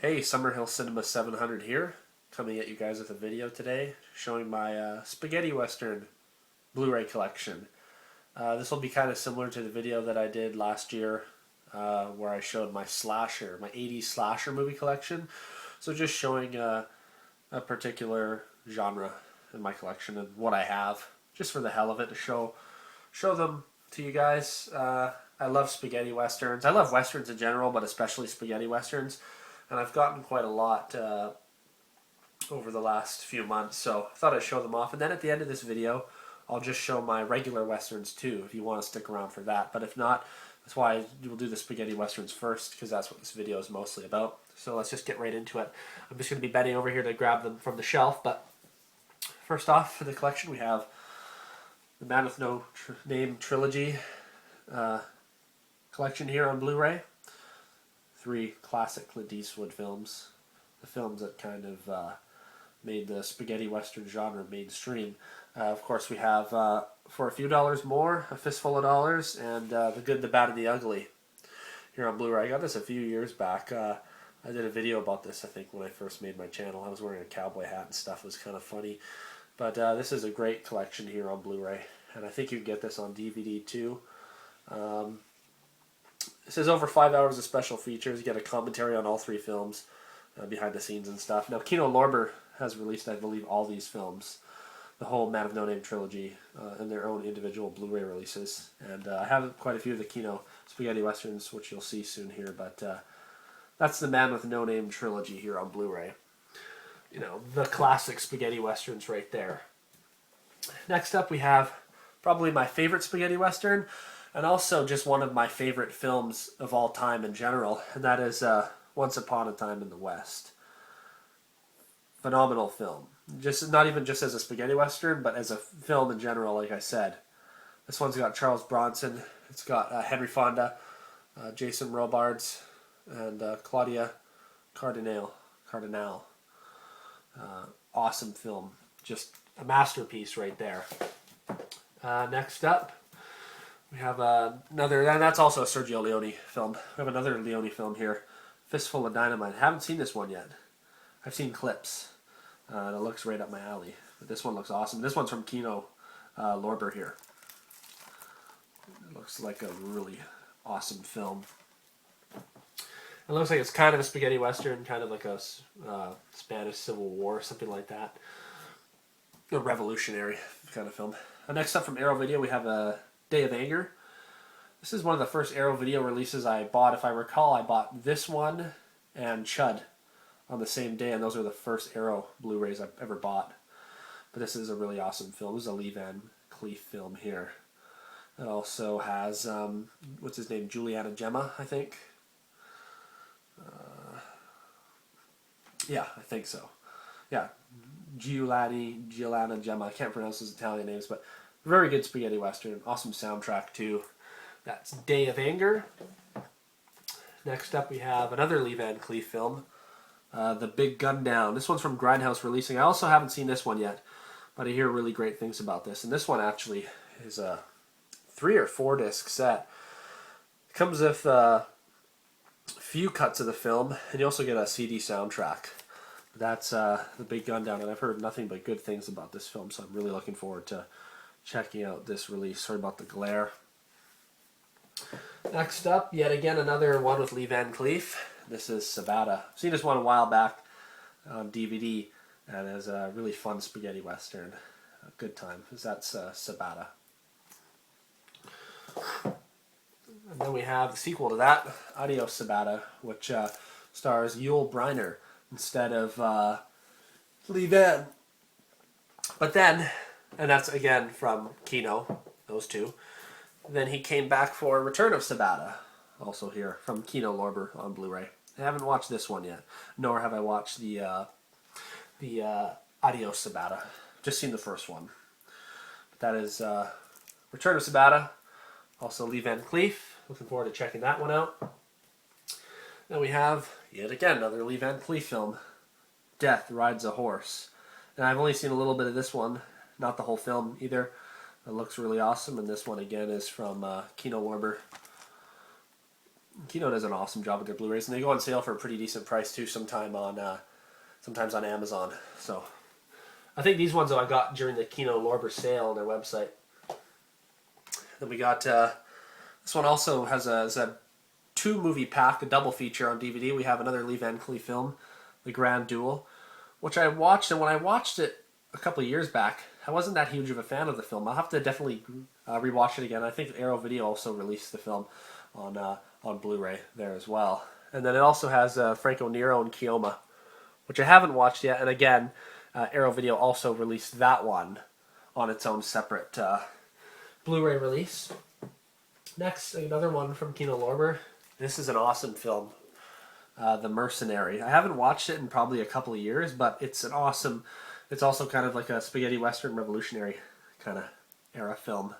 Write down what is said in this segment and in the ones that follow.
Hey, Summerhill Cinema 700 here, coming at you guys with a video today showing my spaghetti western Blu-ray collection. This will be kind of similar to the video that I did last year where I showed my 80s slasher movie collection. So just showing a particular genre in my collection and what I have, just for the hell of it, to show them to you guys. I love spaghetti westerns. I love westerns in general, but especially spaghetti westerns. And I've gotten quite a lot over the last few months, so I thought I'd show them off. And then at the end of this video, I'll just show my regular westerns too, if you want to stick around for that. But if not, that's why we'll do the spaghetti westerns first, because that's what this video is mostly about. So let's just get right into it. I'm just going to be bending over here to grab them from the shelf, but first off, for the collection, we have the Man with No Name Trilogy collection here on Blu-ray. 3 classic Clint Eastwood films, the films that kind of made the spaghetti western genre mainstream. Of course, we have, for a few dollars more, A Fistful of Dollars, and The Good, the Bad, and the Ugly here on Blu-ray. I got this a few years back. I did a video about this, I think, when I first made my channel. I was wearing a cowboy hat and stuff. It was kind of funny. But this is a great collection here on Blu-ray, and I think you can get this on DVD too. This is over 5 hours of special features. You get a commentary on all 3 films, behind the scenes and stuff. Now, Kino Lorber has released, I believe, all these films, the whole Man of No Name trilogy, in their own individual Blu-ray releases. And I have quite a few of the Kino spaghetti westerns, which you'll see soon here. But that's the Man with No Name trilogy here on Blu-ray. You know, the classic spaghetti westerns right there. Next up, we have probably my favorite spaghetti western, and also just one of my favorite films of all time in general, and that is Once Upon a Time in the West. Phenomenal film. Just not even just as a spaghetti western, but as a film in general, like I said. This one's got Charles Bronson, it's got Henry Fonda, Jason Robards, and Claudia Cardinale. Awesome film. Just a masterpiece right there. Next up, we have another, and that's also a Sergio Leone film. We have another Leone film here, Fistful of Dynamite. I haven't seen this one yet. I've seen clips, and it looks right up my alley. But this one looks awesome. This one's from Kino Lorber here. It looks like a really awesome film. It looks like it's kind of a spaghetti western, kind of like a Spanish Civil War, something like that. A revolutionary kind of film. Next up from Arrow Video, we have a Day of Anger. This is one of the first Arrow Video releases I bought. If I recall, I bought this one and Chud on the same day, and those are the first Arrow Blu-rays I've ever bought. But this is a really awesome film. This is a Lee Van Cleef film here. It also has, what's his name, Juliana Gemma, I think. Yeah, I think so. Yeah, Giuliana Gemma. I can't pronounce his Italian names, but very good spaghetti western. Awesome soundtrack too. That's Day of Anger. Next up, we have another Lee Van Cleef film, The Big Gun Down. This one's from Grindhouse Releasing. I also haven't seen this one yet, but I hear really great things about this. And this one actually is a 3 or 4 disc set. It comes with a few cuts of the film, and you also get a CD soundtrack. That's The Big Gun Down, and I've heard nothing but good things about this film, so I'm really looking forward to checking out this release. Sorry about the glare. Next up, yet again another one with Lee Van Cleef. This is Sebata. I've seen this one a while back on DVD, and it's a really fun spaghetti western. A good time. That's Sebata. And then we have the sequel to that, Adios Sebata, which stars Yul Brynner instead of Lee Van. But then, and that's again from Kino, those two. Then he came back for Return of Sebata, also here from Kino Lorber on Blu-ray. I haven't watched this one yet, nor have I watched the Adios Sebata. Just seen the first one. But that is Return of Sebata, also Lee Van Cleef. Looking forward to checking that one out. Then we have, yet again, another Lee Van Cleef film, Death Rides a Horse. And I've only seen a little bit of this one, not the whole film either. It looks really awesome, and this one again is from Kino Lorber. Kino does an awesome job with their Blu-rays, and they go on sale for a pretty decent price too. Sometimes on Amazon. So I think these ones that I got during the Kino Lorber sale on their website. Then we got this one also has a 2-movie pack, a double feature on DVD. We have another Lee Van Cleef film, The Grab Duel, which I watched, and when I watched it a couple of years back, I wasn't that huge of a fan of the film. I'll have to definitely rewatch it again. I think Arrow Video also released the film on Blu-ray there as well. And then it also has Franco Nero and Keoma, which I haven't watched yet. And again, Arrow Video also released that one on its own separate Blu-ray release. Next, another one from Kino Lorber. This is an awesome film, The Mercenary. I haven't watched it in probably a couple of years, but it's it's also kind of like a spaghetti western revolutionary kind of era film.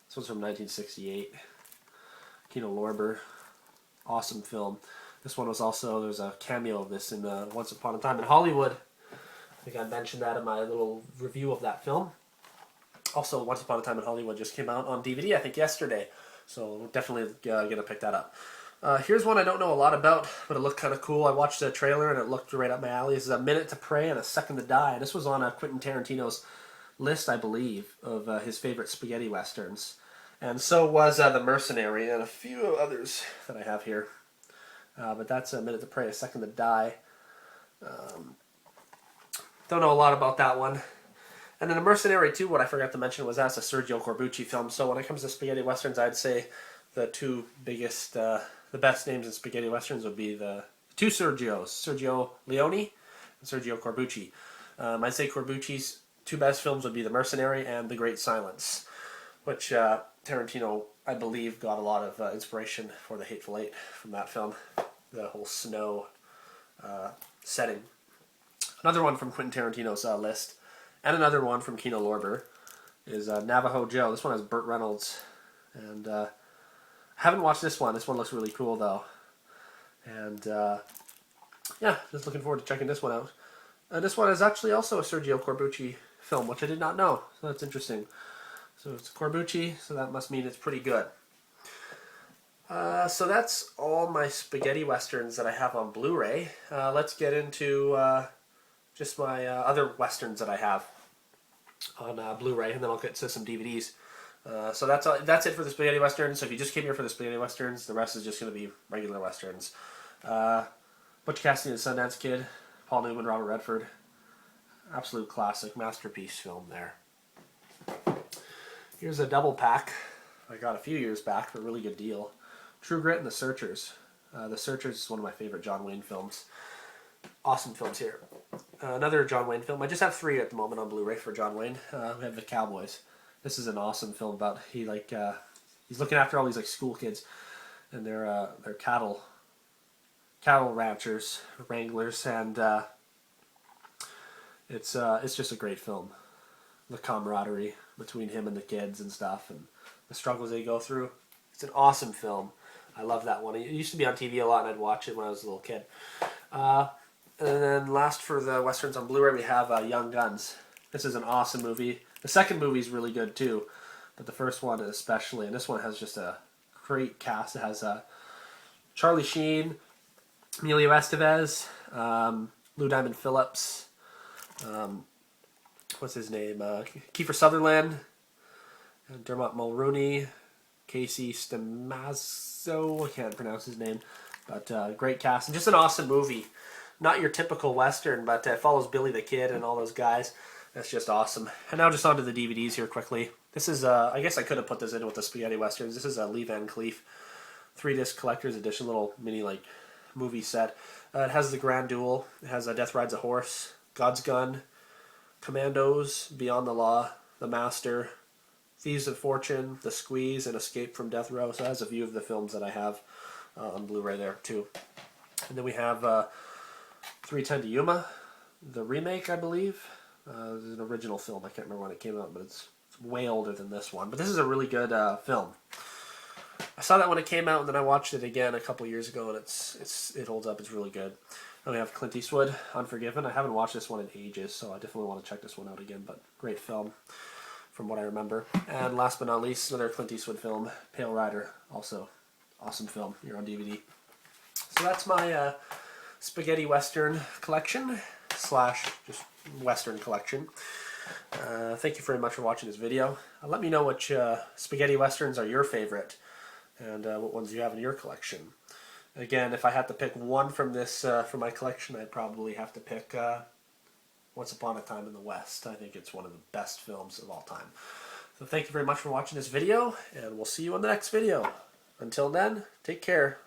This one's from 1968. Kino Lorber, awesome film. This one was also, there's a cameo of this in Once Upon a Time in Hollywood. I think I mentioned that in my little review of that film. Also, Once Upon a Time in Hollywood just came out on DVD, I think yesterday. So we're definitely going to pick that up. Here's one I don't know a lot about, but it looked kind of cool. I watched the trailer and it looked right up my alley. This is A Minute to Pray and A Second to Die. And this was on Quentin Tarantino's list, I believe, of his favorite spaghetti westerns. And so was The Mercenary and a few others that I have here. But that's A Minute to Pray, A Second to Die. Don't know a lot about that one. And then The Mercenary, too, what I forgot to mention was that's a Sergio Corbucci film. So when it comes to spaghetti westerns, I'd say the two biggest, the best names in spaghetti westerns would be the two Sergios, Sergio Leone and Sergio Corbucci. I'd say Corbucci's two best films would be The Mercenary and The Great Silence, which Tarantino, I believe, got a lot of inspiration for The Hateful Eight from that film, the whole snow setting. Another one from Quentin Tarantino's list, and another one from Kino Lorber, is Navajo Joe. This one has Burt Reynolds, and I haven't watched this one. This one looks really cool, though. And yeah, just looking forward to checking this one out. This one is actually also a Sergio Corbucci film, which I did not know, so that's interesting. So it's Corbucci, so that must mean it's pretty good. So that's all my spaghetti westerns that I have on Blu-ray. Let's get into just my other westerns that I have on Blu-ray, and then I'll get to some DVDs. So that's it for the spaghetti westerns. So if you just came here for the spaghetti westerns, the rest is just going to be regular westerns. Butch Cassidy and the Sundance Kid, Paul Newman, Robert Redford. Absolute classic, masterpiece film there. Here's a double pack I got a few years back for a really good deal. True Grit and The Searchers. The Searchers is one of my favorite John Wayne films. Awesome films here. Another John Wayne film. I just have 3 at the moment on Blu-ray for John Wayne. We have The Cowboys. This is an awesome film about he's looking after all these school kids, and they're cattle ranchers, wranglers, and it's just a great film. The camaraderie between him and the kids and stuff, and the struggles they go through. It's an awesome film. I love that one. It used to be on TV a lot, and I'd watch it when I was a little kid. And then last for the westerns on Blu-ray, we have Young Guns. This is an awesome movie. The second movie is really good too, but the first one especially. And this one has just a great cast. It has Charlie Sheen, Emilio Estevez, Lou Diamond Phillips, what's his name? Kiefer Sutherland, Dermot Mulroney, Casey Stemazzo. I can't pronounce his name, but great cast and just an awesome movie. Not your typical western, but follows Billy the Kid and all those guys. That's just awesome. And now just onto the DVDs here quickly. This is, I guess I could have put this in with the spaghetti westerns. This is a Lee Van Cleef 3-disc collector's edition, little mini movie set. It has The Grand Duel. It has Death Rides a Horse, God's Gun, Commandos, Beyond the Law, The Master, Thieves of Fortune, The Squeeze, and Escape from Death Row. So it has a few of the films that I have on Blu-ray there too. And then we have 310 to Yuma, the remake, I believe. This is an original film. I can't remember when it came out, but it's way older than this one. But this is a really good film. I saw that when it came out, and then I watched it again a couple years ago, and it holds up. It's really good. And we have Clint Eastwood, Unforgiven. I haven't watched this one in ages, so I definitely want to check this one out again. But great film, from what I remember. And last but not least, another Clint Eastwood film, Pale Rider. Also awesome film here on DVD. So that's my spaghetti western collection slash just western collection. Thank you very much for watching this video. Let me know which spaghetti westerns are your favorite and what ones you have in your collection. Again, if I had to pick one from this from my collection, I'd probably have to pick Once Upon a Time in the West. I think it's one of the best films of all time. So thank you very much for watching this video, and we'll see you in the next video. Until then, take care.